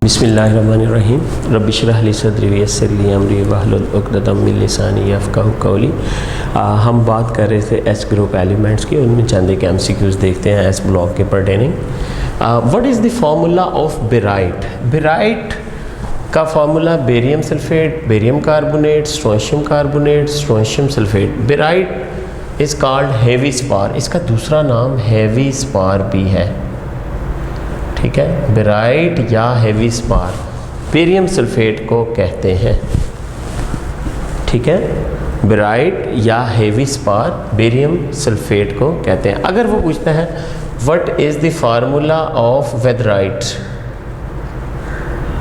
बिस्मिल्लाहिर्रहमानिर्रहीम रब्बि इश्रह ली सदरी वयस्सिर ली अमरी वहलुल उक़दतम मिन लिसानी यफ़क़हू क़ौली। हम बात कर रहे थे एस ग्रुप एलिमेंट्स की, उनमें चंद एक एमसीक्यूज़ देखते हैं एस ब्लॉक के pertaining. What is the formula of barite? Barite का formula barium sulphate, barium carbonate, strontium carbonate, strontium sulphate. Barite is called heavy spar, इसका दूसरा नाम हेवी स्पार भी है। ठीक है, बेराइट या हेवी स्पार बेरियम सल्फेट को कहते हैं। ठीक है, बेराइट या हेवी स्पार बेरियम सल्फेट को कहते हैं। अगर वो पूछता है what is the formula of witherite,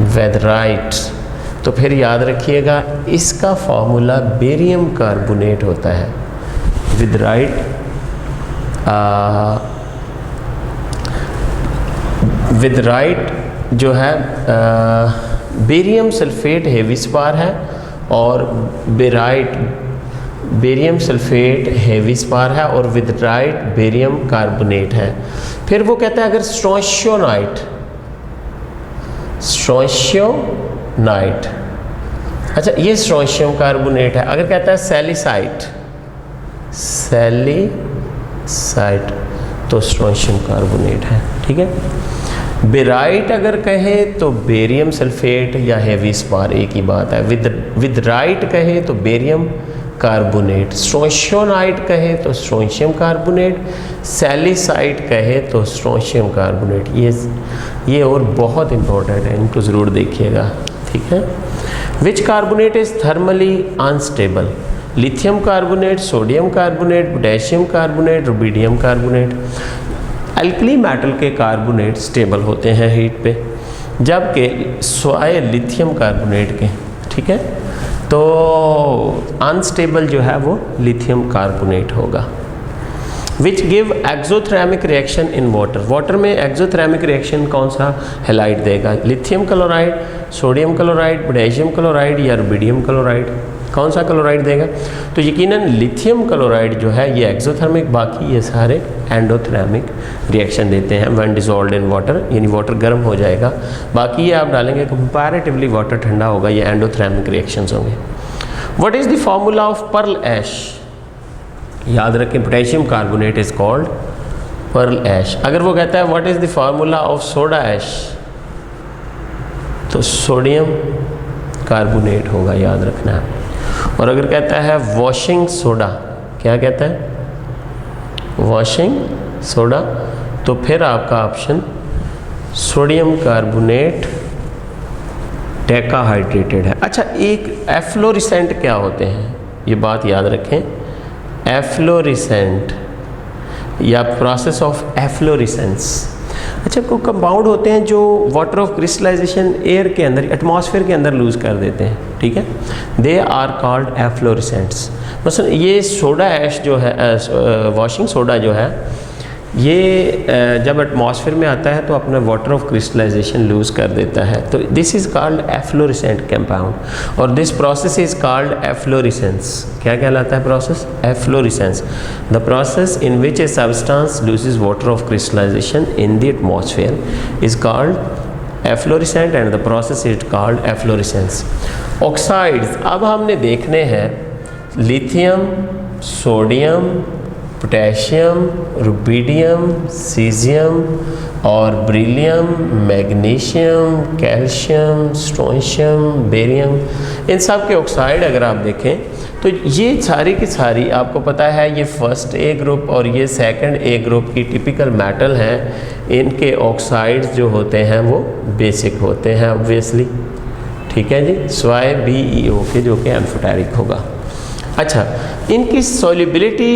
witherite, तो फिर याद रखिएगा इसका फार्मूला बेरियम कार्बोनेट होता है। वेदराइट वेदराइट जो है बेरियम सल्फेट हेवी स्पार है और barite barium sulphate heavy spar है और वेदराइट बेरियम कार्बोनेट है। फिर वो कहता है अगर स्ट्रोंशियोनाइट, स्ट्रोंशियोनाइट, अच्छा ये स्ट्रोंशियम कार्बोनेट है। अगर कहता है सैलिसाइट, सैलिसाइट तो स्ट्रोंशियम कार्बोनेट है। ठीक है, बेराइट अगर कहे तो बेरियम सल्फेट या हेवी स्पार एक ही बात है। विदराइट कहे तो बेरियम कार्बोनेट, स्ट्रोंशियोनाइट कहे तो स्ट्रोंशियम कार्बोनेट, सैलिसाइट कहे तो स्ट्रोंशियम कार्बोनेट। ये और बहुत इंपॉर्टेंट है, इनको ज़रूर देखिएगा। ठीक है, which carbonate is thermally unstable? Lithium carbonate, sodium carbonate, potassium carbonate, rubidium carbonate. Alkali metal के कार्बोनेट स्टेबल होते हैं हीट पे, जबकि स्वाय लिथियम कार्बोनेट के, ठीक है, तो अनस्टेबल जो है वो लिथियम कार्बोनेट होगा। Which give exothermic reaction in water? Water में एक्सोथर्मिक रिएक्शन कौन सा हैलाइट देगा? Lithium chloride, sodium chloride, potassium chloride या रुबिडियम क्लोराइड? कौन सा क्लोराइड देगा? तो यकीनन लिथियम क्लोराइड जो है ये एक्सोथर्मिक, बाकी ये सारे एंडोथर्मिक रिएक्शन देते हैं व्हेन डिसॉल्व्ड इन वाटर, यानी वाटर गर्म हो जाएगा, बाकी ये आप डालेंगे कंपैरेटिवली वाटर ठंडा होगा, ये एंडोथर्मिक रिएक्शंस होंगे। What is the formula of pearl ash? याद रखें potassium carbonate is called pearl ash. अगर वो कहता है what is the formula of soda ash, तो सोडियम कार्बोनेट होगा, याद रखना है। और अगर कहता है वॉशिंग सोडा, क्या कहता है? वॉशिंग सोडा, तो फिर आपका ऑप्शन सोडियम कार्बोनेट डेकाहाइड्रेटेड है। अच्छा, एक एफ्लोरेसेंट क्या होते हैं, ये बात याद रखें। एफ्लोरेसेंट या प्रोसेस ऑफ एफ्लोरेसेंस, अच्छा को कंपाउंड होते हैं जो वाटर ऑफ क्रिस्टलाइजेशन एयर के अंदर, एटमॉस्फेयर के अंदर लूज़ कर देते हैं। ठीक है, दे आर कॉल्ड एफ्लोरेसेंट्स। मसलन ये सोडा ऐश जो है, वॉशिंग सोडा जो है, ये जब एटमॉस्फेयर में आता है तो अपना वाटर ऑफ क्रिस्टलाइजेशन लूज़ कर देता है, तो this is called efflorescent compound और this process is called efflorescence. क्या कहलाता है process? Efflorescence, the process in which a substance loses water of crystallisation in the atmosphere is called efflorescent and the process is called efflorescence. Oxides अब हमने देखने हैं, lithium, sodium, potassium, rubidium, caesium और beryllium, magnesium, calcium, strontium, barium, इन सब के oxide अगर आप देखें तो ये सारी की सारी आपको पता है ये फर्स्ट ए ग्रुप और ये सेकंड ए ग्रुप की टिपिकल मेटल हैं। इनके ऑक्साइड्स जो होते हैं वो बेसिक होते हैं ऑब्वियसली। ठीक है जी, स्वाय BeO के जो कि एम्फोटेरिक होगा। अच्छा, इनकी सॉल्युबिलिटी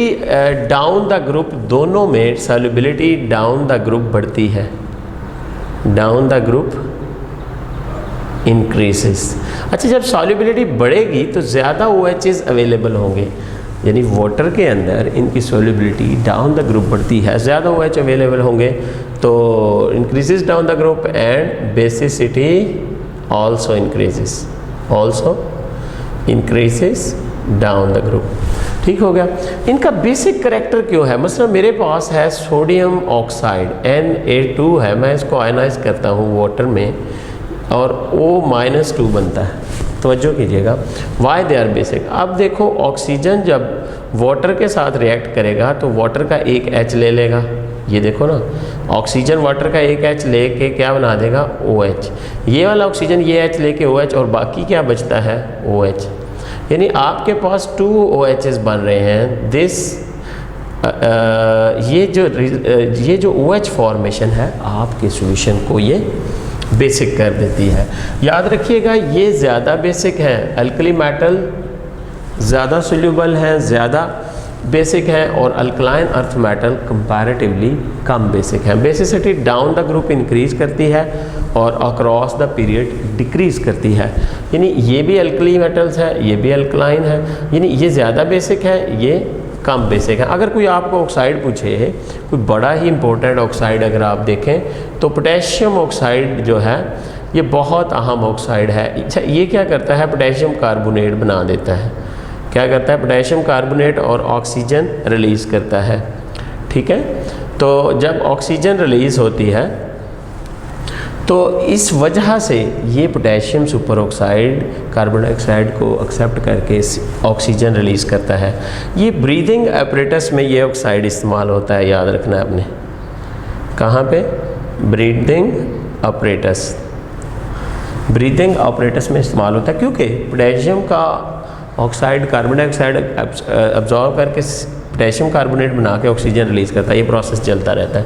डाउन द ग्रुप, दोनों में सॉल्युबिलिटी डाउन द ग्रुप बढ़ती है, डाउन द ग्रुप इंक्रीजेस। अच्छा, जब सॉल्युबिलिटी बढ़ेगी तो ज़्यादा OHs अवेलेबल होंगे, यानी वाटर के अंदर इनकी सॉल्युबिलिटी डाउन द ग्रुप बढ़ती है, ज़्यादा OH अवेलेबल होंगे तो increases down the group and basicity also increases. Also increases down the group. ठीक हो गया। इनका बेसिक करेक्टर क्यों है, मतलब मेरे पास है सोडियम ऑक्साइड Na2 है, मैं इसको आयनाइज करता हूँ वाटर में और O-2 बनता है। तवज्जो कीजिएगा, वाई दे आर बेसिक। अब देखो ऑक्सीजन जब वाटर के साथ रिएक्ट करेगा तो वाटर का एक H ले लेगा, ये देखो ना, ऑक्सीजन वाटर का एक H लेके क्या बना देगा, OH। ये वाला ऑक्सीजन ये H लेके OH और बाकी क्या बचता है, OH। यानी आपके पास 2 OHs बन रहे हैं। ये जो OH फॉर्मेशन है आपके सॉल्यूशन को ये बेसिक कर देती है। याद रखिएगा ये ज़्यादा बेसिक है, अल्कली मेटल ज़्यादा सोल्यूबल हैं, ज़्यादा बेसिक है, और अल्कलाइन अर्थ मेटल कंपैरेटिवली कम बेसिक है। Basicity down the group increase करती है और अक्रॉस द पीरियड डिक्रीज करती है। यानी ये भी अल्कली मेटल्स है, ये भी अल्कलाइन है, यानी ये ज़्यादा बेसिक है, ये कम बेसिक है। अगर कोई आपको ऑक्साइड पूछे, कोई बड़ा ही इंपॉर्टेंट ऑक्साइड अगर आप देखें तो पोटेशियम ऑक्साइड जो है ये बहुत अहम ऑक्साइड है। अच्छा, ये क्या करता है, पोटेशियम कार्बोनेट बना देता है। क्या करता है, पोटेशियम कार्बोनेट और ऑक्सीजन रिलीज़ करता है। ठीक है, तो जब ऑक्सीजन रिलीज़ होती है तो इस वजह से ये potassium super oxide carbon dioxide को एक्सेप्ट करके ऑक्सीजन रिलीज़ करता है। ये ब्रीदिंग एपरेटस में ये ऑक्साइड इस्तेमाल होता है, याद रखना है आपने। कहाँ पे, ब्रीदिंग ऑपरेटस, ब्रीदिंग ऑपरेटस में इस्तेमाल होता है, क्योंकि पोटेशियम का ऑक्साइड कार्बन डाइऑक्साइड अब्जॉर्ब करके पोटेशियम कार्बोनेट बना के ऑक्सीजन रिलीज़ करता है। ये प्रोसेस चलता रहता है।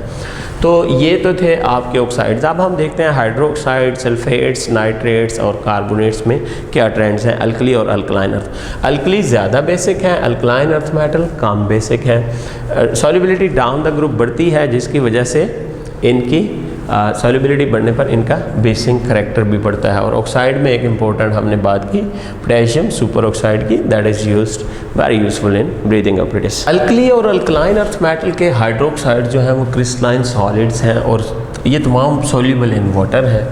तो ये तो थे आपके ऑक्साइड्स। अब हम देखते हैं हाइड्रोक्साइड, सल्फेट्स, नाइट्रेट्स और कार्बोनेट्स में क्या ट्रेंड्स हैं, अल्कली और अल्कलाइन अर्थ। अल्कली ज़्यादा बेसिक है, अल्कलाइन अर्थ मेटल कम बेसिक है। सॉल्युबिलिटी डाउन द ग्रुप बढ़ती है, जिसकी वजह से इनकी सॉल्युबिलिटी बढ़ने पर इनका बेसिक करैक्टर भी बढ़ता है। और ऑक्साइड में एक इम्पोर्टेंट हमने बात की पोटेशियम सुपर ऑक्साइड की, that is used very useful in breathing apparatus. Alkali और अल्कलाइन अर्थ मेटल के हाइड्रोक्साइड जो है वो क्रिस्टलाइन सॉलिड्स हैं और ये तमाम सोल्यूबल इन वाटर है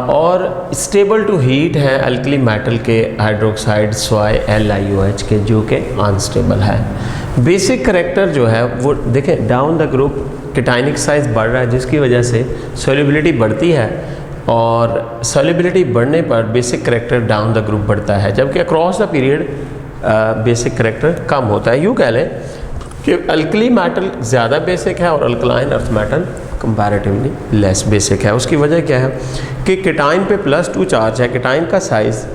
और स्टेबल टू हीट है। अल्कली मेटल के हाइड्रोक्साइड स्वाई LiOH के जो कि अनस्टेबल है। बेसिक करैक्टर जो है वो देखें, डाउन द ग्रुप केटाइनिक साइज बढ़ रहा है, जिसकी वजह से सॉल्युबिलिटी बढ़ती है और सॉल्युबिलिटी बढ़ने पर basic character down the group बढ़ता है, जबकि across the period basic character कम होता है। यूँ कह लें कि अल्कली मेटल ज़्यादा बेसिक है और alkaline earth metal comparatively less basic है। उसकी वजह क्या है कि केटाइन पे +2 चार्ज है, केटाइन का साइज़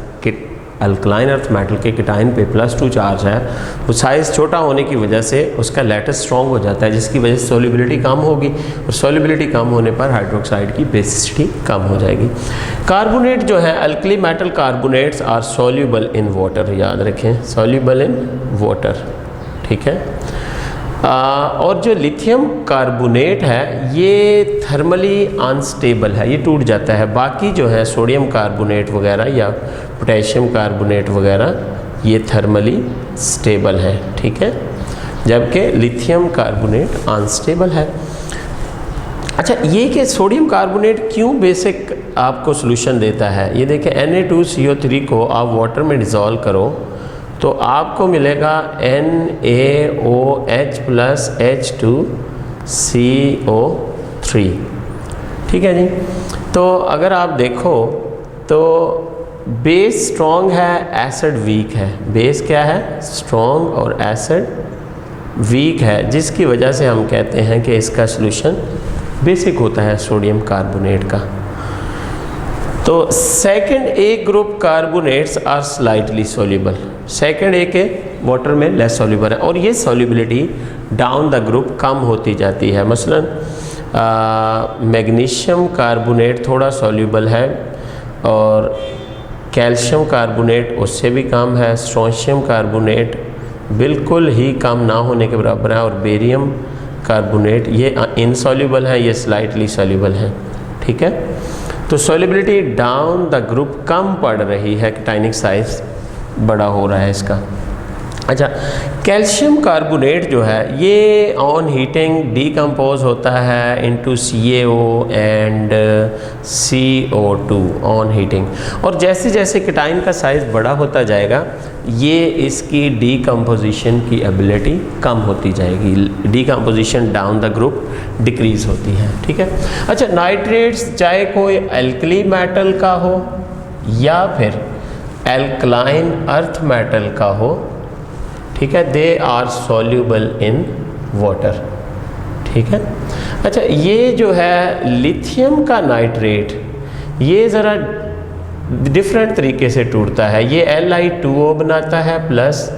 अल्कलाइन अर्थ मेटल के केटाइन पे +2 चार्ज है, वो साइज़ छोटा होने की वजह से उसका लेटस स्ट्रॉन्ग हो जाता है, जिसकी वजह से सॉल्युबिलिटी कम होगी और सॉल्युबिलिटी कम होने पर हाइड्रोक्साइड की बेसिसिटी कम हो जाएगी। कार्बोनेट जो है, alkali metal carbonates are soluble in water, याद रखें, सॉल्युबल इन वाटर। ठीक है, और जो लिथियम कार्बोनेट है ये थर्मली अनस्टेबल है, ये टूट जाता है। बाकी जो है सोडियम कार्बोनेट वगैरह या पोटेशियम कार्बोनेट वगैरह ये थर्मली स्टेबल है। ठीक है, जबकि लिथियम कार्बोनेट अनस्टेबल है। अच्छा, ये कि सोडियम कार्बोनेट क्यों बेसिक आपको सोल्यूशन देता है, ये देखें, Na2CO3 को आप वाटर में डिज़ोल्व करो तो आपको मिलेगा NaOH + H2CO3। ठीक है जी। तो अगर आप देखो तो बेस स्ट्रॉन्ग है, एसिड वीक है। बेस क्या है, स्ट्रॉन्ग, और एसिड वीक है, जिसकी वजह से हम कहते हैं कि इसका सॉल्यूशन बेसिक होता है सोडियम कार्बोनेट का। तो second A group carbonates are slightly soluble, second A के वाटर में लेस सॉल्युबल है और ये सॉल्युबिलिटी डाउन द ग्रुप कम होती जाती है। मसलन मैग्नीशियम कार्बोनेट थोड़ा सॉल्युबल है और कैल्शियम कार्बोनेट उससे भी कम है, स्ट्रोंशियम कार्बोनेट बिल्कुल ही कम ना होने के बराबर है और बेरियम कार्बोनेट ये इनसॉल्युबल है, ये स्लाइटली सॉल्युबल है। ठीक है, तो सॉल्युबिलिटी डाउन द ग्रुप कम पड़ रही है, केटाइनिक साइज बड़ा हो रहा है इसका। अच्छा, कैल्शियम कार्बोनेट जो है ये ऑन हीटिंग डीकम्पोज होता है into CaO and CO2 on heating, और जैसे जैसे केटाइन का साइज़ बड़ा होता जाएगा ये इसकी डीकम्पोजिशन की एबिलिटी कम होती जाएगी, decomposition down the group decrease होती है। ठीक है। अच्छा, नाइट्रेट्स चाहे कोई एल्कली मेटल का हो या फिर एल्कलाइन अर्थ मेटल का हो, ठीक है, they are soluble in water. ठीक है। अच्छा, ये जो है लिथियम का नाइट्रेट ये ज़रा डिफरेंट तरीके से टूटता है। ये Li2O बनाता है प्लस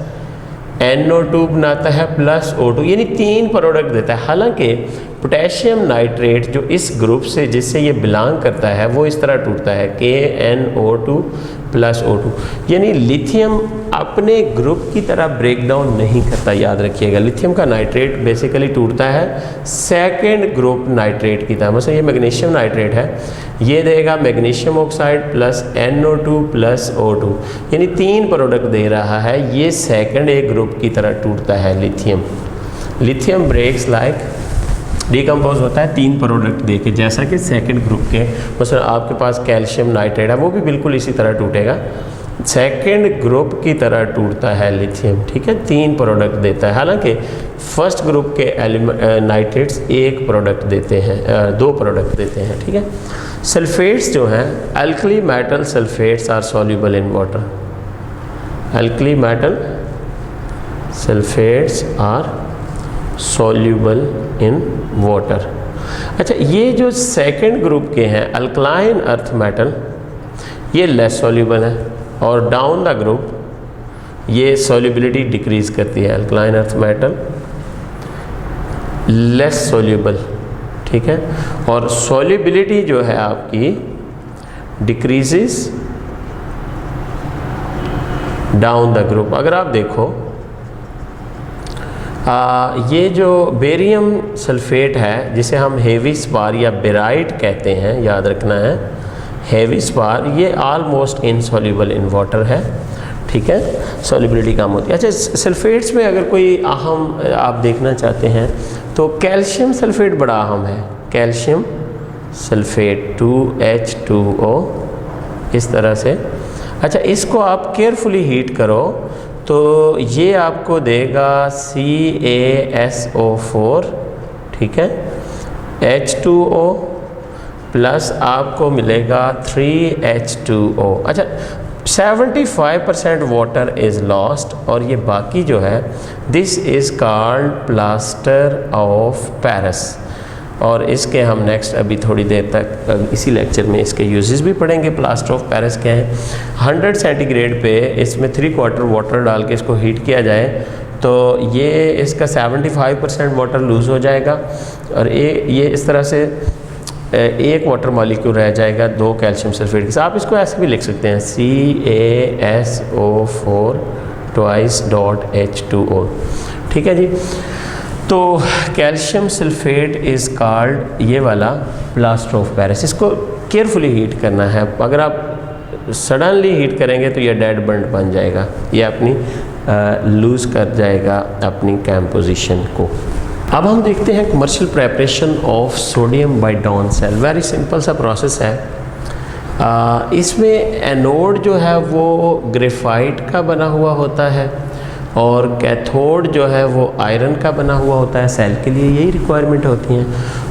NO2 बनाता है प्लस O2, यानी 3 प्रोडक्ट देता है। हालांकि पोटेशियम नाइट्रेट जो इस ग्रुप से जिससे ये बिलोंग करता है वो इस तरह टूटता है KNO2 प्लस O2, यानी लिथियम अपने ग्रुप की तरह ब्रेक डाउन नहीं करता। याद रखिएगा, लिथियम का नाइट्रेट बेसिकली टूटता है सेकेंड ग्रुप नाइट्रेट की तरह। मतलब ये मैग्नीशियम नाइट्रेट है, ये देगा magnesium oxide plus NO2 plus O2, यानी 3 प्रोडक्ट दे रहा है। ये सेकेंड एक ग्रुप की तरह टूटता है lithium. Lithium breaks like decompose होता है 3 प्रोडक्ट दे के, जैसा कि सेकंड ग्रुप के मतलब आपके पास कैल्शियम नाइट्रेट है वो भी बिल्कुल इसी तरह टूटेगा, सेकंड ग्रुप की तरह टूटता है लिथियम। ठीक है, 3 प्रोडक्ट देता है। हालांकि फर्स्ट ग्रुप के नाइट्रेट्स 1 प्रोडक्ट देते हैं, 2 प्रोडक्ट देते हैं। ठीक है। सल्फेट्स जो हैं, alkali metal sulphates are soluble in water. Alkali metal sulphates are soluble in water. अच्छा, ये जो सेकंड ग्रुप के हैं अल्कलाइन अर्थ मेटल ये लेस सॉल्यूबल है, और डाउन द ग्रुप ये सॉल्युबिलिटी डिक्रीज करती है। Alkaline earth metal less soluble, ठीक है, और सॉल्युबिलिटी जो है आपकी डिक्रीजेस डाउन द ग्रुप। अगर आप देखो ये जो बेरियम सल्फेट है जिसे हम हेवी स्पार या बेराइट कहते हैं, याद रखना है हेवी स्पार, ये ऑलमोस्ट इनसॉल्यूबल इन वाटर है। ठीक है, सॉल्युबिलिटी कम होती है। अच्छा, सल्फेट्स में अगर कोई अहम आप देखना चाहते हैं तो कैल्शियम सल्फेट बड़ा अहम है। कैल्शियम सल्फेट 2H2O इस तरह से। अच्छा, इसको आप केयरफुली हीट करो तो ये आपको देगा CaSO4, ठीक है, H2O प्लस आपको मिलेगा 3H2O। अच्छा, 75% वाटर इज़ लॉस्ट, और ये बाकी जो है this is called plaster of Paris, और इसके हम नेक्स्ट अभी थोड़ी देर तक इसी लेक्चर में इसके यूजेस भी पढ़ेंगे। प्लास्टर ऑफ पेरिस क्या है? 100 सेंटीग्रेड पे इसमें 3/4 वाटर डाल के इसको हीट किया जाए तो ये इसका 75% वाटर लूज़ हो जाएगा, और ये इस तरह से एक वाटर मॉलिक्यूल रह जाएगा 2 कैल्शियम सल्फेट के साथ। आप इसको ऐसे भी लिख सकते हैं CaSO4 2H2O। ठीक है जी। तो कैल्शियम सल्फेट इज़ कॉल्ड ये वाला प्लास्टर ऑफ पेरिस। इसको केयरफुली हीट करना है, अगर आप सडनली हीट करेंगे तो ये डेड बर्न बन जाएगा, ये अपनी लूज़ कर जाएगा अपनी कंपोजिशन को। अब हम देखते हैं commercial preparation of sodium by down cell. Very simple सा प्रोसेस है। इसमें एनोड जो है वो ग्रेफाइट का बना हुआ होता है, और कैथोड जो है वो आयरन का बना हुआ होता है। सेल के लिए यही रिक्वायरमेंट होती हैं।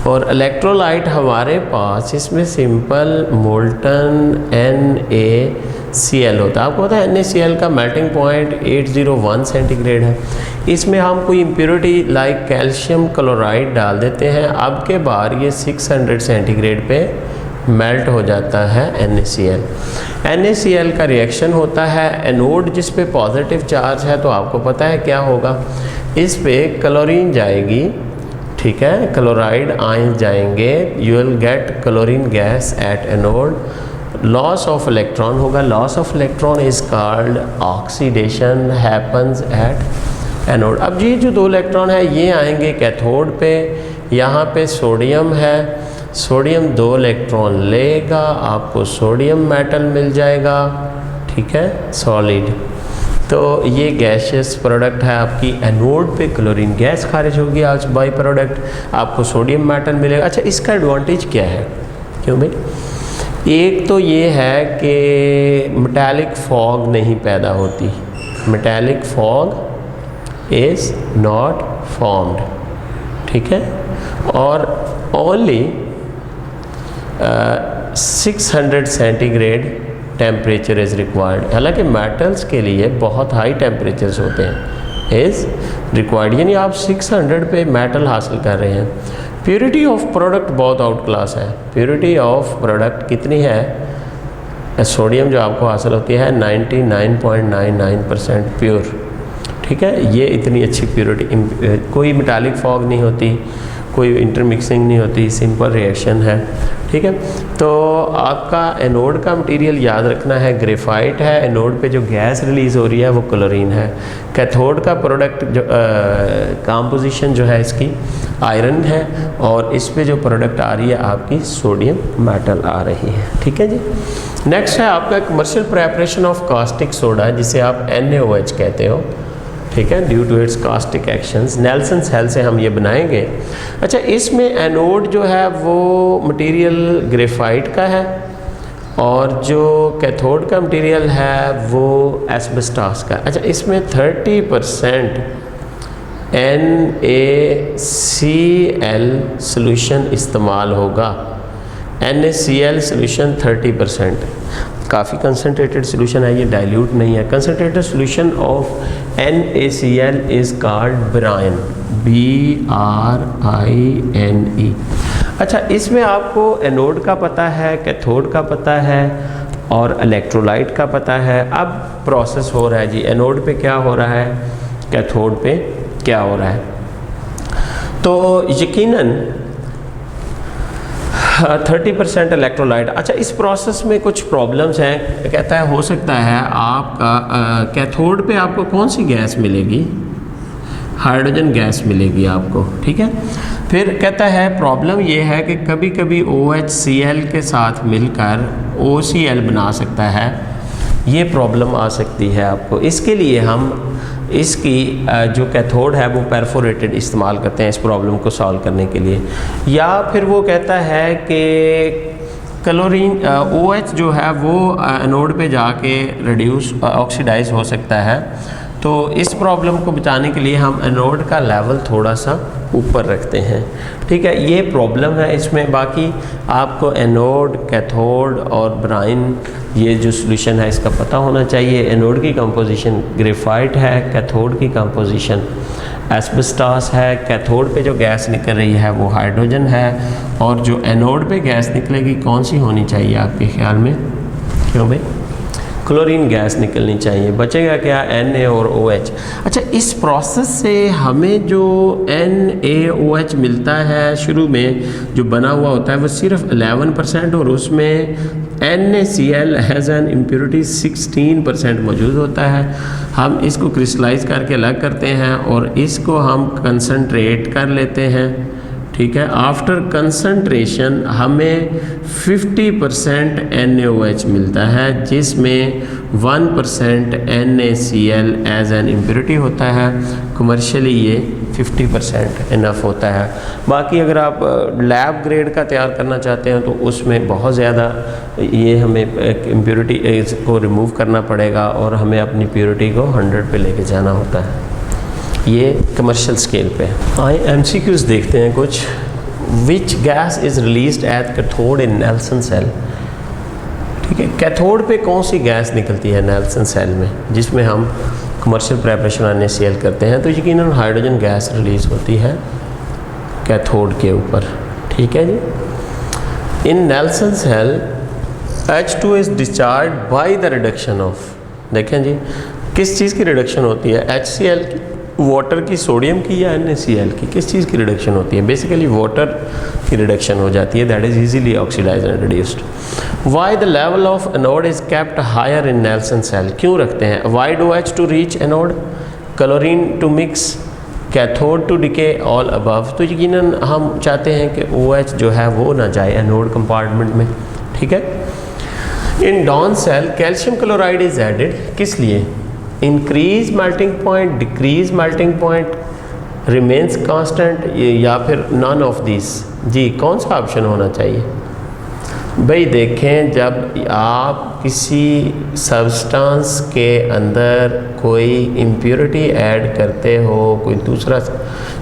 और इलेक्ट्रोलाइट हमारे पास इसमें सिंपल मोल्टन NaCl होता है। आपको पता है NaCl का मेल्टिंग पॉइंट 801 सेंटीग्रेड है। इसमें हम कोई इम्प्योरिटी लाइक कैल्शियम क्लोराइड डाल देते हैं, अब के बार ये 600 सेंटीग्रेड पे मेल्ट हो जाता है NaCl। NaCl का रिएक्शन होता है एनोड जिस पे पॉजिटिव चार्ज है, तो आपको पता है क्या होगा, इस पे क्लोरीन जाएगी, ठीक है, क्लोराइड आयन जाएंगे, you will get chlorine gas at anode. Loss of electron होगा, loss of electron is called oxidation happens at anode. अब ये जो 2 इलेक्ट्रॉन है ये आएंगे कैथोड पे, यहाँ पे सोडियम है, सोडियम 2 इलेक्ट्रॉन लेगा, आपको सोडियम मेटल मिल जाएगा, ठीक है, सॉलिड। तो ये गैशियस प्रोडक्ट है आपकी, एनोड पे क्लोरीन गैस खारिज होगी आज बाई प्रोडक्ट, आपको सोडियम मेटल मिलेगा। अच्छा, इसका एडवांटेज क्या है? क्यों भाई? एक तो ये है कि मेटालिक फॉग नहीं पैदा होती, metallic fog is not formed, ठीक है। और only 600 centigrade temperature is required. हालांकि मेटल्स के लिए बहुत हाई टेम्परेचर्स होते हैं, इज़ रिक्वायर्ड, यानी आप 600 पे मेटल हासिल कर रहे हैं। प्योरिटी ऑफ प्रोडक्ट बहुत आउट क्लास है। प्योरिटी ऑफ प्रोडक्ट कितनी है? सोडियम जो आपको हासिल होती है 99.99% प्योर, ठीक है। ये इतनी अच्छी प्योरिटी, कोई मेटालिक फॉग नहीं होती, कोई इंटरमिक्सिंग नहीं होती, सिंपल रिएक्शन है, ठीक है। तो आपका एनोड का मटेरियल याद रखना है ग्रेफाइट है, एनोड पे जो गैस रिलीज़ हो रही है वो क्लोरीन है। कैथोड का प्रोडक्ट जो कंपोजिशन जो है इसकी आयरन है, और इस पे जो प्रोडक्ट आ रही है आपकी सोडियम मेटल आ रही है, ठीक है जी। नेक्स्ट है आपका commercial preparation of caustic soda, जिसे आप NaOH कहते हो, ठीक है, due to its caustic actions. Nelson cell से हम ये बनाएंगे। अच्छा, इसमें एनोड जो है वो मटेरियल ग्रेफाइट का है, और जो कैथोड का मटेरियल है वो एस्बेस्टॉस का। अच्छा, इसमें 30% NaCl सोल्यूशन इस्तेमाल होगा। NaCl सोल्यूशन 30%, काफ़ी कंसनट्रेटेड सोल्यूशन है, ये डाइल्यूट नहीं है। Concentrated solution of NaCl is called brine, BRINE। अच्छा, इसमें आपको एनोड का पता है, कैथोड का पता है, और इलेक्ट्रोलाइट का पता है। अब प्रोसेस हो रहा है जी, एनोड पे क्या हो रहा है, कैथोड पे क्या हो रहा है। तो यकीनन 30% इलेक्ट्रोलाइट। अच्छा, इस प्रोसेस में कुछ प्रॉब्लम्स हैं। कहता है हो सकता है आपका कैथोड पे आपको कौन सी गैस मिलेगी, हाइड्रोजन गैस मिलेगी आपको, ठीक है। फिर कहता है प्रॉब्लम ये है कि कभी कभी OHCl के साथ मिलकर OCl बना सकता है, ये प्रॉब्लम आ सकती है आपको। इसके लिए हम इसकी जो कैथोड है वो परफोरेटेड इस्तेमाल करते हैं इस प्रॉब्लम को सॉल्व करने के लिए। या फिर वो कहता है कि क्लोरीन OH जो है वो एनोड पे जाके रिड्यूस ऑक्सीडाइज हो सकता है। तो इस प्रॉब्लम को बचाने के लिए हम एनोड का लेवल थोड़ा सा ऊपर रखते हैं, ठीक है। ये प्रॉब्लम है इसमें। बाकी आपको एनोड, कैथोड और ब्राइन ये जो सॉल्यूशन है इसका पता होना चाहिए। एनोड की कंपोजिशन ग्रेफाइट है, कैथोड की कंपोजिशन एस्बेस्टॉस है, कैथोड पे जो गैस निकल रही है वो हाइड्रोजन है, और जो एनोड पे गैस निकलेगी कौन सी होनी चाहिए आपके ख्याल में? क्यों भाई? क्लोरीन गैस निकलनी चाहिए। बचेगा क्या? Na और OH। अच्छा, इस प्रोसेस से हमें जो NaOH मिलता है शुरू में जो बना हुआ होता है वो सिर्फ 11%, और उसमें NaCl हैज़ एन इम्प्योरिटी 16% मौजूद होता है। हम इसको क्रिस्टलाइज करके अलग करते हैं और इसको हम कंसनट्रेट कर लेते हैं, ठीक है। आफ्टर कंसंट्रेशन हमें 50% NaOH मिलता है, जिसमें 1% NaCl एज एन इम्प्योरिटी होता है। कमर्शियली ये 50% इनफ होता है। बाकी अगर आप लैब ग्रेड का तैयार करना चाहते हैं तो उसमें बहुत ज़्यादा ये हमें इम्प्योरिटी को रिमूव करना पड़ेगा, और हमें अपनी प्योरिटी को 100 पे लेके जाना होता है। ये कमर्शियल स्केल पे। आइए MCQs देखते हैं कुछ। Which gas is released at cathode in Nelson cell, ठीक है। कैथोड पे कौन सी गैस निकलती है नेल्सन सेल में, जिसमें हम कमर्शियल प्रेपरेशन NaCl करते हैं? तो यकीनन हाइड्रोजन गैस रिलीज़ होती है कैथोड के ऊपर, ठीक है जी। In Nelson cell H2 is discharge by the reduction of, देखें जी किस चीज़ की रिडक्शन होती है, HCl की, वाटर की, सोडियम की, या NaCl की? किस चीज़ की रिडक्शन होती है? बेसिकली वाटर की रिडक्शन हो जाती है, that is easily oxidise and reduced. Why the level of anode is kept higher in Nelson cell, क्यों रखते हैं? Why do OH to reach anode, chlorine to mix, cathode to decay, all above. तो यकीनन हम चाहते हैं कि OH जो है वो ना जाए एनोड कंपार्टमेंट में, ठीक है। In Down cell calcium chloride is added, किस लिए? Increase melting point, decrease melting point, remains constant, या फिर नन ऑफ दिस। जी कौन सा ऑप्शन होना चाहिए? भाई देखें, जब आप किसी सब्सटेंस के अंदर कोई इम्प्योरिटी ऐड करते हो, कोई दूसरा,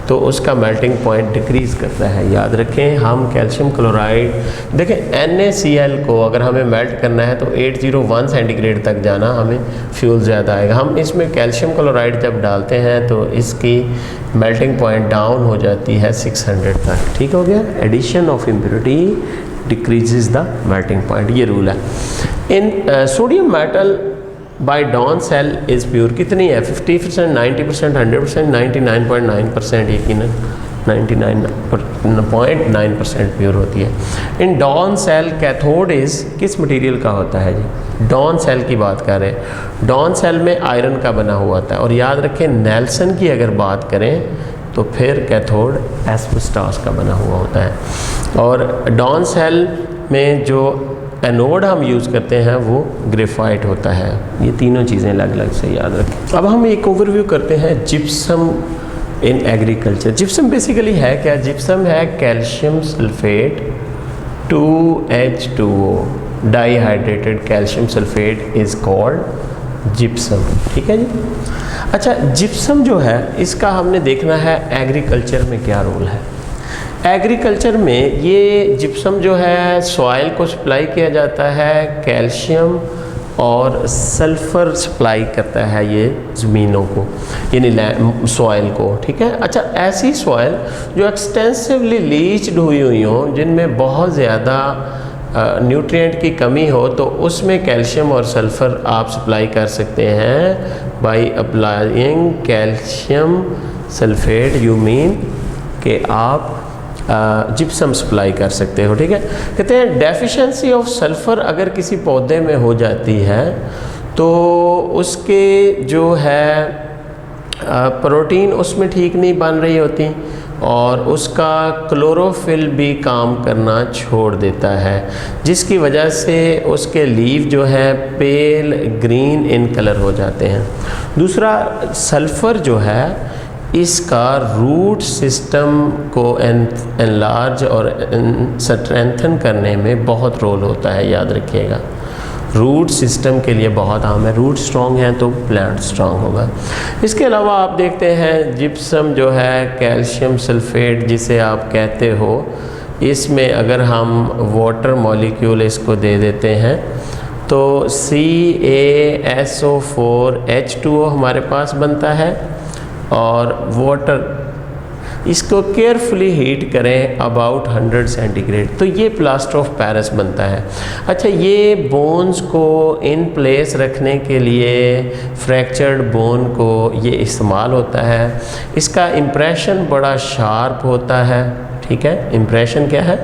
तो उसका मेल्टिंग पॉइंट डिक्रीज़ करता है। याद रखें, हम कैल्शियम क्लोराइड, देखें NaCl को अगर हमें मेल्ट करना है तो 801 सेंटीग्रेड तक जाना, हमें फ्यूल ज़्यादा आएगा। हम इसमें कैल्शियम क्लोराइड जब डालते हैं तो इसकी मेल्टिंग पॉइंट डाउन हो जाती है 600 तक। ठीक हो गया। Addition of impurity decreases the melting point, ये रूल है। In sodium metal by down cell is pure कितनी है? 50%, 90%, 100%, 99.9%, यकीनन 99.9% प्योर होती है। In Down cell cathode is किस मटेरियल का होता है जी? डॉन सेल की बात कर रहे हैं। डॉन सेल में आयरन का बना हुआ होता है। और याद रखें, नेल्सन की अगर बात करें तो फिर कैथोड एस्बेस्टॉस का बना हुआ होता है। और डॉन सेल में जो एनोड हम यूज़ करते हैं वो ग्रेफाइट होता है। ये तीनों चीज़ें अलग अलग से याद रखें। अब हम एक ओवरव्यू करते हैं gypsum in agriculture. Gypsum basically है क्या? जिप्सम है calcium sulphate 2H2O, dihydrated calcium sulphate is called gypsum. ठीक है जी। अच्छा, जिप्सम जो है इसका हमने देखना है एग्रीकल्चर में क्या रोल है। एग्रीकल्चर में ये जिप्सम जो है सॉइल को सप्लाई किया जाता है, कैल्शियम और सल्फ़र सप्लाई करता है ये ज़मीनों को, यानी सॉइल को। ठीक है। अच्छा, ऐसी सॉइल जो एक्सटेंसिवली लीच्ड हुई हो, जिनमें बहुत ज़्यादा न्यूट्रिएंट की कमी हो, तो उसमें कैल्शियम और सल्फ़र आप सप्लाई कर सकते हैं by applying calcium sulphate. You mean कि आप जिप्सम सप्लाई कर सकते हो। ठीक है। कहते हैं डेफिशिएंसी ऑफ सल्फ़र अगर किसी पौधे में हो जाती है तो उसके जो है प्रोटीन उसमें ठीक नहीं बन रही होती और उसका क्लोरोफिल भी काम करना छोड़ देता है, जिसकी वजह से उसके लीफ जो है पेल ग्रीन इन कलर हो जाते हैं। दूसरा, सल्फ़र जो है इसका रूट सिस्टम को एनलार्ज और स्ट्रेंथन करने में बहुत रोल होता है। याद रखिएगा, रूट सिस्टम के लिए बहुत अहम है। रूट स्ट्रॉन्ग है तो प्लांट स्ट्रॉन्ग होगा। इसके अलावा आप देखते हैं जिप्सम जो है कैल्शियम सल्फेट जिसे आप कहते हो, इसमें अगर हम वाटर मॉलिक्यूल इसको दे देते हैं तो CaSO4 H2O हमारे पास बनता है और वाटर इसको केयरफुली हीट करें अबाउट 100 सेंटीग्रेड, तो ये प्लास्टर ऑफ पेरिस बनता है। अच्छा, ये बोन्स को इन प्लेस रखने के लिए फ्रैक्चर्ड बोन को ये इस्तेमाल होता है। इसका इम्प्रेशन बड़ा शार्प होता है। ठीक है, इम्प्रेशन क्या है?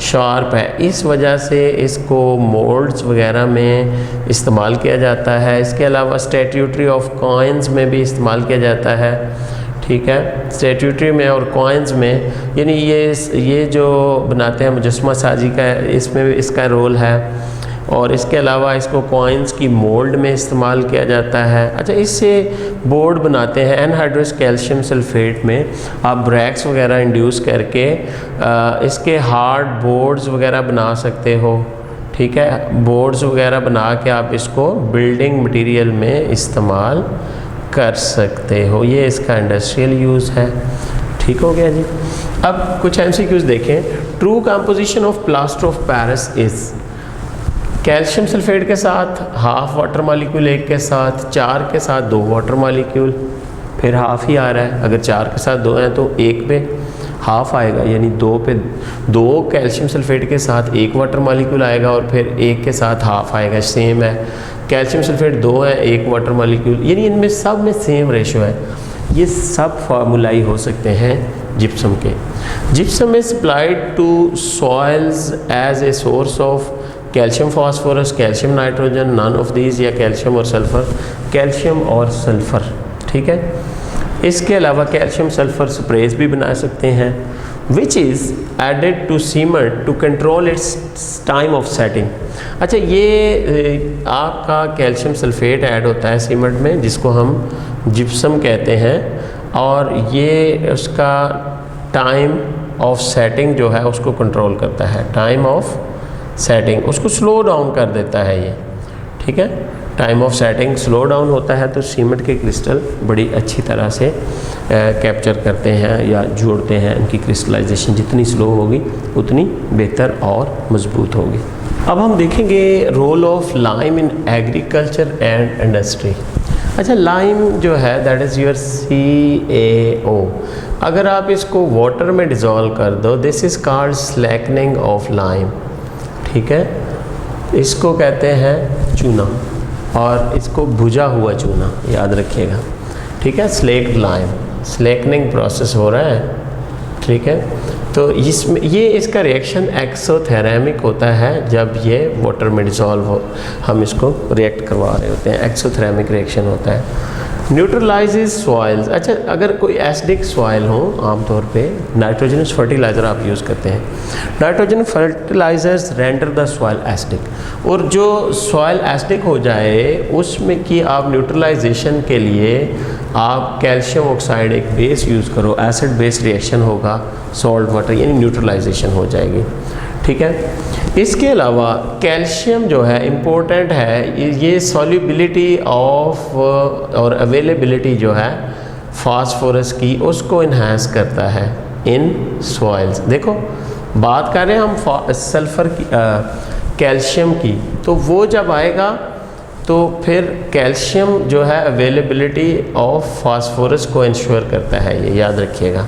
शार्प है। इस वजह से इसको मोल्ड्स वगैरह में इस्तेमाल किया जाता है। इसके अलावा स्टैट्यूटरी ऑफ कॉइन्स में भी इस्तेमाल किया जाता है। ठीक है, स्टैट्यूटरी में और कॉइन्स में, यानी ये जो बनाते हैं मुजस्समा साजी का, इसमें इसका रोल है। और इसके अलावा इसको कॉइन्स की मोल्ड में इस्तेमाल किया जाता है। अच्छा, इससे बोर्ड बनाते हैं। एनहाइड्रस कैल्शियम सल्फेट में आप ब्रैक्स वगैरह इंड्यूस करके इसके हार्ड बोर्ड्स वगैरह बना सकते हो। ठीक है, बोर्ड्स वगैरह बना के आप इसको बिल्डिंग मटेरियल में इस्तेमाल कर सकते हो। ये इसका इंडस्ट्रियल यूज़ है। ठीक हो गया जी। अब कुछ MCQs देखें। True composition of plaster of Paris is calcium sulphate के साथ हाफ वाटर मॉलिक्यूल, एक के साथ, 4 के साथ 2 वाटर मॉलिक्यूल, फिर हाफ ही आ रहा है। अगर 4 के साथ 2 हैं तो 1 पे हाफ आएगा, यानी 2 पे 2 कैल्शियम सल्फेट के साथ 1 वाटर मॉलिक्यूल आएगा और फिर 1 के साथ हाफ आएगा। सेम है, कैल्शियम सल्फेट 2 है, 1 वाटर मॉलिक्यूल, यानी इनमें सब में सेम रेशो है। ये सब फार्मूलाई हो सकते हैं जिप्सम के। Gypsum is supplied to soils as a source of calcium phosphorus, calcium nitrogen, none of these, या कैल्शियम और सल्फ़र, कैल्शियम और सल्फ़र। ठीक है। इसके अलावा कैल्शियम सल्फर स्प्रेज भी बना सकते हैं, which is added to cement to control its time of setting. अच्छा, ये आपका कैल्शियम सल्फेट ऐड होता है सीमेंट में, जिसको हम जिप्सम कहते हैं, और ये उसका टाइम ऑफ सेटिंग जो है उसको कंट्रोल करता है। टाइम ऑफ सेटिंग उसको स्लो डाउन कर देता है ये, ठीक है। Time of setting slow down होता है तो सीमेंट के क्रिस्टल बड़ी अच्छी तरह से कैप्चर करते हैं या जोड़ते हैं। इनकी क्रिस्टलाइजेशन जितनी स्लो होगी उतनी बेहतर और मजबूत होगी। अब हम देखेंगे role of lime in agriculture and industry. अच्छा, लाइम जो है दैट इज़ योर CaO। अगर आप इसको वाटर में डिज़ोल्व कर दो, this is called slackening of lime, ठीक है। इसको कहते हैं चूना, और इसको भुजा हुआ चूना याद रखिएगा, ठीक है। स्लेक्ड लाइम, स्लैकनिंग प्रोसेस हो रहा है, ठीक है। तो इसमें ये इसका रिएक्शन एक्सोथेरेमिक होता है। जब ये वाटर में डिज़ोल्व हो, हम इसको रिएक्ट करवा रहे होते हैं, एक्सोथेरेमिक रिएक्शन होता है। न्यूट्रलाइजेज सॉइल्स। अच्छा, अगर कोई एसिडिक सॉइल हो, आमतौर पे नाइट्रोजनस फर्टिलाइज़र आप यूज़ करते हैं। Nitrogen fertilisers render the soil acidic, और जो सॉइल एसिडिक हो जाए उसमें कि आप न्यूट्रलाइजेशन के लिए आप कैल्शियम ऑक्साइड एक बेस यूज़ करो, एसिड बेस रिएक्शन होगा, सॉल्ट वाटर यानी न्यूट्रलाइजेशन हो जाएगी, ठीक है। इसके अलावा कैल्शियम जो है इम्पोर्टेंट है, ये सॉल्युबिलिटी ऑफ और अवेलेबिलिटी जो है फास्फोरस की उसको इन्हांस करता है इन सॉइल्स। देखो, बात कर रहे हैं हम सल्फ़र की, कैल्शियम की, तो वो जब आएगा तो फिर कैल्शियम जो है अवेलेबिलिटी ऑफ फास्फोरस को इंश्योर करता है, ये याद रखिएगा,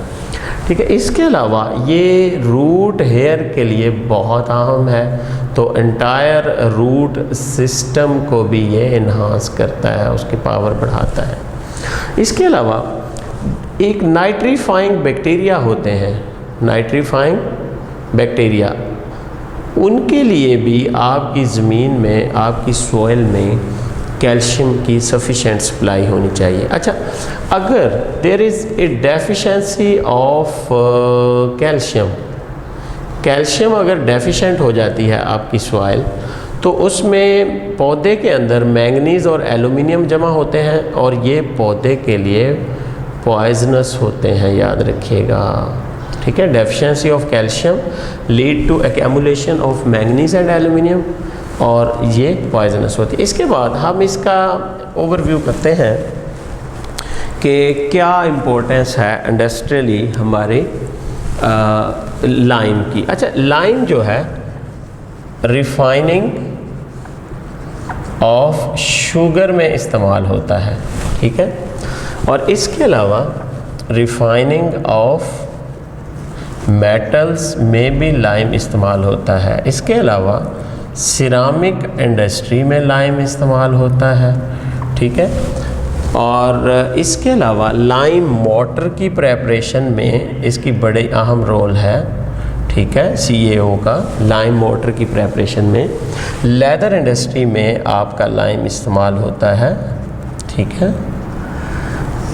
ठीक है। इसके अलावा ये रूट हेयर के लिए बहुत अहम है, तो एंटायर रूट सिस्टम को भी ये इन्हांस करता है, उसकी पावर बढ़ाता है। इसके अलावा एक नाइट्रीफाइंग बैक्टीरिया होते हैं, नाइट्रीफाइंग बैक्टीरिया, उनके लिए भी आपकी ज़मीन में, आपकी सॉइल में कैल्शियम की सफिशेंट सप्लाई होनी चाहिए। अच्छा, अगर there is a deficiency of calcium, calcium अगर डेफिशिएंट हो जाती है आपकी सॉइल, तो उसमें पौधे के अंदर मैंगनीज़ और एल्युमिनियम जमा होते हैं, और ये पौधे के लिए पॉइजनस होते हैं, याद रखिएगा, ठीक है। Deficiency of calcium lead to accumulation of manganese and aluminium, और ये पॉइजनस होती है। इसके बाद हम इसका ओवरव्यू करते हैं कि क्या इम्पोर्टेंस है इंडस्ट्रियली हमारे लाइम की। अच्छा, लाइम जो है रिफाइनिंग ऑफ शुगर में इस्तेमाल होता है, ठीक है, और इसके अलावा रिफाइनिंग ऑफ मेटल्स में भी लाइम इस्तेमाल होता है। इसके अलावा सिरामिक इंडस्ट्री में लाइम इस्तेमाल होता है, ठीक है, और इसके अलावा लाइम मोटर की प्रेपरेशन में इसकी बड़ी अहम रोल है, ठीक है, CaO का लाइम मोटर की प्रेपरेशन में। लेदर इंडस्ट्री में आपका लाइम इस्तेमाल होता है, ठीक है,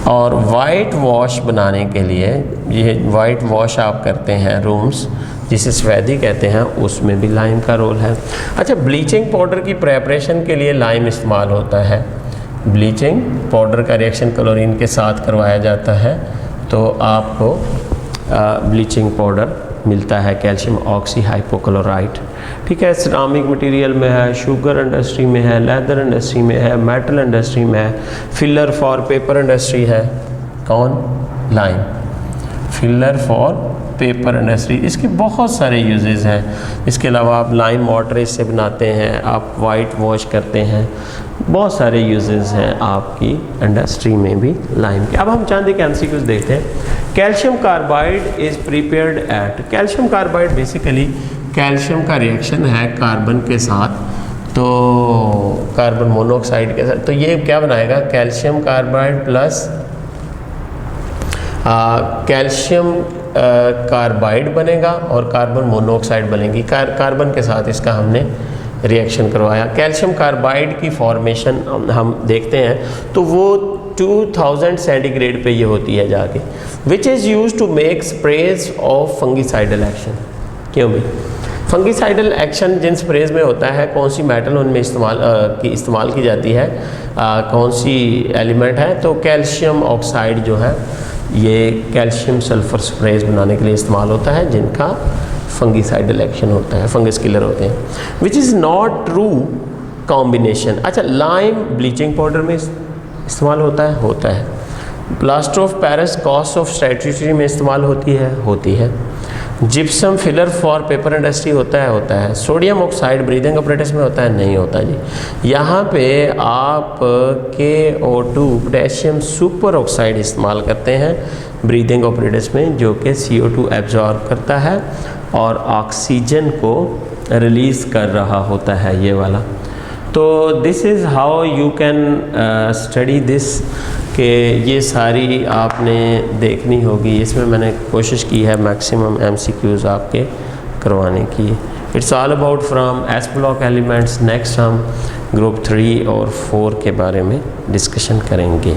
और वाइट वॉश बनाने के लिए, ये वाइट वॉश आप करते हैं रूम्स, जिसे सफ़ेदी कहते हैं, उसमें भी लाइम का रोल है। अच्छा, ब्लीचिंग पाउडर की प्रेपरेशन के लिए लाइम इस्तेमाल होता है। ब्लीचिंग पाउडर का रिएक्शन क्लोरीन के साथ करवाया जाता है, तो आपको ब्लीचिंग पाउडर मिलता है, कैल्शियम ऑक्सी हाइपोक्लोराइड, ठीक है। सिरामिक मटेरियल में है, शुगर इंडस्ट्री में है, लेदर इंडस्ट्री में है, मेटल इंडस्ट्री में है, फिलर फॉर पेपर इंडस्ट्री है, कौन? Lime, filler for paper industry. इसके बहुत सारे यूजेस हैं। इसके अलावा आप लाइम वाटर इससे बनाते हैं, आप वाइट वॉश करते हैं, बहुत सारे यूजेस हैं आपकी इंडस्ट्री में भी लाइम के। अब हम चंद एक MCQs देखते हैं। Calcium carbide is prepared at, calcium carbide basically calcium का रिएक्शन है कार्बन के साथ, तो कार्बन मोनोऑक्साइड के साथ, तो ये क्या बनाएगा? Calcium carbide plus calcium carbide बनेगा और कार्बन मोनोऑक्साइड बनेगी। कार्बन के साथ इसका हमने रिएक्शन करवाया, कैल्शियम कार्बाइड की फॉर्मेशन हम देखते हैं तो वो 2000 सेंटीग्रेड पे ये होती है जाके, which is use to make sprays of fungicidal action. क्यों भाई? फंगिसाइडल एक्शन जिन स्प्रेज में होता है, कौन सी मेटल उनमें इस्तेमाल की जाती है, कौन सी एलिमेंट है, तो कैल्शियम ऑक्साइड जो है ये कैल्शियम सल्फर स्प्रेज बनाने के लिए इस्तेमाल होता है, जिनका फंगिसाइडल एक्शन होता है, फंगस किलर होते हैं, which is not true combination. अच्छा, लाइम ब्लीचिंग पाउडर में इस्तेमाल होता है। Plaster of Paris cast of statuary में इस्तेमाल होती है। Gypsum filler for paper industry होता है। सोडियम ऑक्साइड ब्रीदिंग ऑपरेटर्स में होता है, नहीं होता जी। यहाँ पे आप KO2 पोटेशियम सुपर ऑक्साइड इस्तेमाल करते हैं ब्रीदिंग ऑपरेटर्स में, जो कि CO2 एब्जॉर्ब करता है और ऑक्सीजन को रिलीज़ कर रहा होता है, ये वाला। तो this is how you can study this, कि ये सारी आपने देखनी होगी। इसमें मैंने कोशिश की है मैक्सिमम MCQs आपके करवाने की। It's all about from S block elements. Next हम ग्रुप 3 और 4 के बारे में डिस्कशन करेंगे।